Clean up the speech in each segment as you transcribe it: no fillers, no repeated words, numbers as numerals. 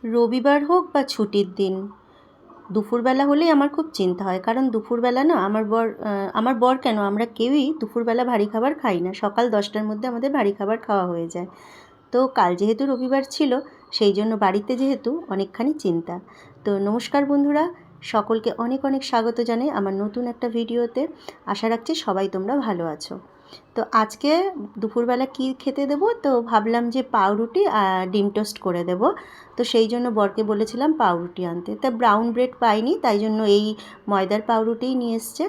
রবিবার হোক বা ছুটির দিন দুপুরবেলা হলেই আমার খুব চিন্তা হয়, কারণ দুপুরবেলা না আমার বর কেন আমরা কেউই দুপুরবেলা ভারী খাবার খাই না। সকাল 10টার মধ্যে আমাদের ভারী খাবার খাওয়া হয়ে যায়। তো কাল যেহেতু রবিবার ছিল, সেই জন্য বাড়িতে যেহেতু অনেকখানি চিন্তা। তো নমস্কার বন্ধুরা, সকলকে অনেক অনেক স্বাগত জানাই আমার নতুন একটা ভিডিওতে। আশা রাখছি সবাই তোমরা ভালো আছো। তো আজকে দুপুরবেলা কি খেতে দেবো, তো ভাবলাম যে পাউরুটি আর ডিম টোস্ট করে দেব। তো সেই জন্য বরকে বলেছিলাম পাউরুটি আনতে, তা ব্রাউন ব্রেড পাইনি, তাই জন্য এই ময়দার পাউরুটিই নিয়ে এসছে।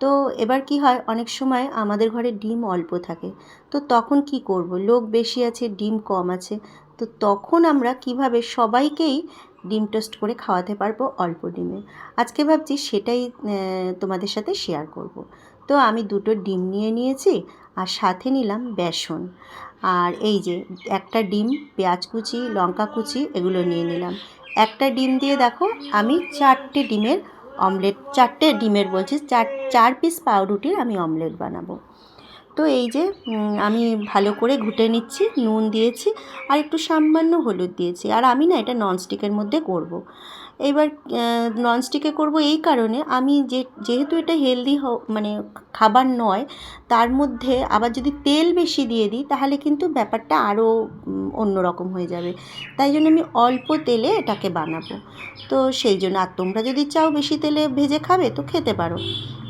তো এবার কি হয়, অনেক সময় আমাদের ঘরে ডিম অল্প থাকে, তো তখন কি করব, লোক বেশি আছে ডিম কম আছে, তো তখন আমরা কিভাবে সবাইকেই ডিম টোস্ট করে খাওয়াতে পারবো অল্প ডিমে। আজকে ভাবছি সেটাই তোমাদের সাথে শেয়ার করব। তো আমি দুটো ডিম নিয়ে নিয়েছি, আর সাথে নিলাম বেসন, আর এই যে একটা ডিম, পেঁয়াজ কুচি, লঙ্কা কুচি এগুলো নিয়ে নিলাম। একটা ডিম দিয়ে দেখো আমি চারটে ডিমের বলছি, চার পিস পাউরুটির আমি অমলেট বানাবো। তো এই যে আমি ভালো করে ঘুটে নিচ্ছি, নুন দিয়েছি আর একটু সামান্য হলুদ দিয়েছি। আর আমি না এটা ননস্টিকের মধ্যে করব। এইবার ননস্টিকে করব এই কারণে, আমি যেহেতু এটা হেলদি মানে খাবার নয়, তার মধ্যে আবার যদি তেল বেশি দিয়ে দিই তাহলে কিন্তু ব্যাপারটা আরও অন্যরকম হয়ে যাবে। তাই জন্য আমি অল্প তেলে এটাকে বানাবো। তো সেই জন্য, আর তোমরা যদি চাও বেশি তেলে ভেজে খাবে তো খেতে পারো।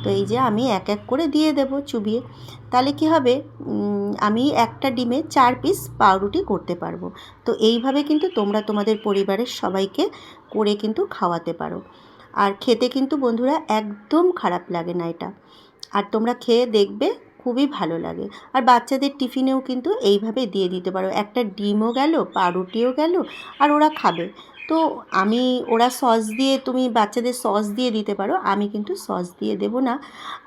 তো এই যে আমি এক এক করে দিয়ে দেব চুবিয়ে, তাহলে কি হবে, আমি একটা ডিমে 4 পিস পাউরুটি করতে পারবো। তো এইভাবে কিন্তু তোমরা তোমাদের পরিবারের সবাইকে করে কিন্তু খাওয়াতে পারো। আর খেতে কিন্তু বন্ধুরা একদম খারাপ লাগে না এটা, আর তোমরা খেয়ে দেখবে খুবই ভালো লাগে। আর বাচ্চাদের টিফিনেও কিন্তু এইভাবে দিয়ে দিতে পারো, একটা ডিমও গেল, পাউরুটিও গেল, আর ওরা খাবে। তো ওরা সস দিয়ে, তুমি বাচ্চাদের সস দিয়ে দিতে পারো, আমি কিন্তু সস দিয়ে দেব না।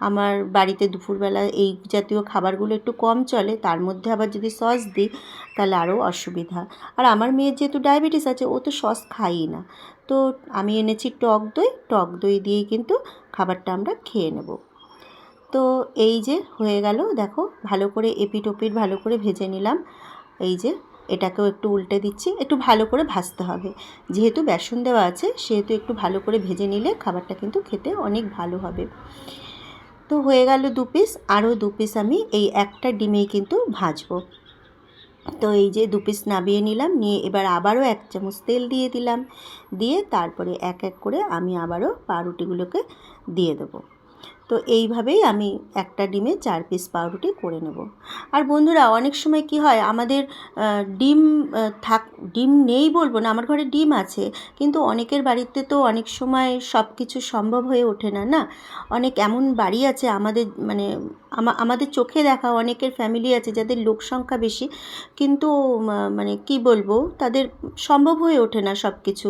আমার বাড়িতে দুপুরবেলা এই জাতীয় খাবারগুলো একটু কম চলে, তার মধ্যে আবার যদি সস দিই তাহলে আরও অসুবিধা। আর আমার মেয়ের যেহেতু ডায়াবেটিস আছে, ও তো সস খায়ই না। তো আমি এনেছি টক দই দিয়েই কিন্তু খাবারটা আমরা খেয়ে নেব। তো এই যে হয়ে গেল, দেখো ভালো করে এপিট ওপিট ভালো করে ভেজে নিলাম। এই যে এটাকেও একটু উল্টে দিচ্ছি, একটু ভালো করে ভাজতে হবে, যেহেতু বেসন দেওয়া আছে সেহেতু একটু ভালো করে ভেজে নিলে খাবারটা কিন্তু খেতে অনেক ভালো হবে। তো হয়ে গেল 2 পিস, আরও 2 পিস আমি এই একটা ডিমেই কিন্তু ভাজবো। তো এই যে 2 পিস নামিয়ে নিলাম, নিয়ে এবার আবারও 1 চামচ তেল দিয়ে দিলাম, দিয়ে তারপরে এক এক করে আমি আবারও পাউরুটিগুলোকে দিয়ে দেবো। তো এইভাবেই আমি একটা ডিমে 4 পিস পাউরুটি করে নেব। আর বন্ধুরা অনেক সময় কি হয়, আমাদের ডিম ডিম নেই বলবো না, আমার ঘরে ডিম আছে, কিন্তু অনেকের বাড়িতে তো অনেক সময় সব কিছু সম্ভব হয়ে ওঠে না, না। অনেক এমন বাড়ি আছে আমাদের, মানে আমাদের চোখে দেখা অনেকের ফ্যামিলি আছে যাদের লোক সংখ্যা বেশি, কিন্তু মানে কি বলবো, তাদের সম্ভব হয়ে ওঠে না সব কিছু।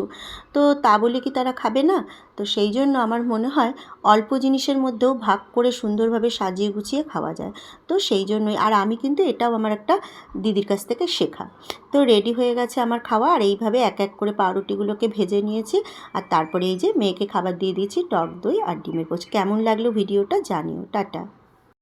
তো তা বলে কি তারা খাবে না? তো সেই জন্য আমার মনে হয় অল্প জিনিসের মধ্যেও ভাগ করে সুন্দরভাবে সাজিয়ে গুছিয়ে খাওয়া যায়। তো সেই জন্যই, আর আমি কিন্তু এটাও আমার একটা দিদির কাছ থেকে শেখা। তো রেডি হয়ে গেছে আমার খাওয়া, আর এইভাবে এক এক করে পাউরুটিগুলোকে ভেজে নিয়েছি, আর তারপরে এই যে মেয়েকে খাবার দিয়ে দিয়েছি টক দই আর ডিমের পোচ। কেমন লাগলো ভিডিওটা জানিও। টাটা।